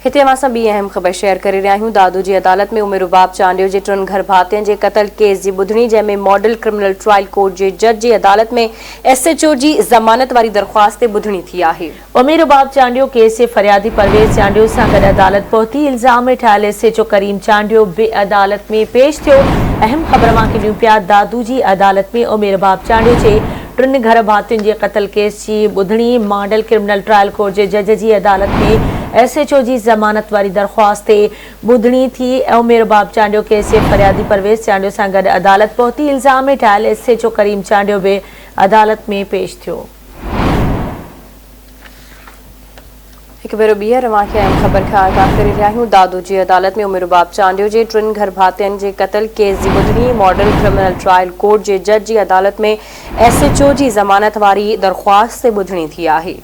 हिते असां ॿी अहम ख़बर शेयर करे रहिया आहियूं। दादू जी अदालत में उमिरि बाप चांडियो जे 3 घर भातियुनि जे क़त्ल केस जी ॿुधणी, जंहिंमें मॉडल क्रिमिनल ट्रायल कोर्ट जे जज जी अदालत में SHO जी ज़मानत वारी दरख़्वास्त ते ॿुधणी थी आहे। उमिरि बाप चांडियो केस जे फरियादी परवेज़ चांडियो सां गॾु अदालत पहुती। इल्ज़ाम में ठाहियल SHO करीम चांडियो बि अदालत में पेश थियो। अहम ख़बर मांखे ॾियूं पिया। दादू जी अदालत में उमिरि बाप चांडियो जे 3 घर भातियुनि जे क़त्ल केस जी ॿुधणी मॉडल क्रिमिनल ट्रायल कोर्ट जे जज जी अदालत में SHO जी ज़मानत वारी दरख़्वास्त ते ॿुधणी थी। उमिरि बाप चांडियो केस जे फरियादी परवेज़ चांडियो सां गॾु अदालत पहुती। इल्ज़ाम में ठाहियल SHO करीम चांडियो बि अदालत में पेश थियो। एक भेरो ॿीहर अवांखे अहम ख़बर खां आगाह करे रहिया आहियूं। दादू जी अदालत में उमिरि बाप चांडियो जे 3 घर भातियुनि जे क़त्ल केस जी ॿुधणी मॉडल क्रिमिनल ट्रायल कोर्ट जे जज जी अदालत में SHO जी ज़मानत वारी दरख़्वास्त ते ॿुधणी थी आहे।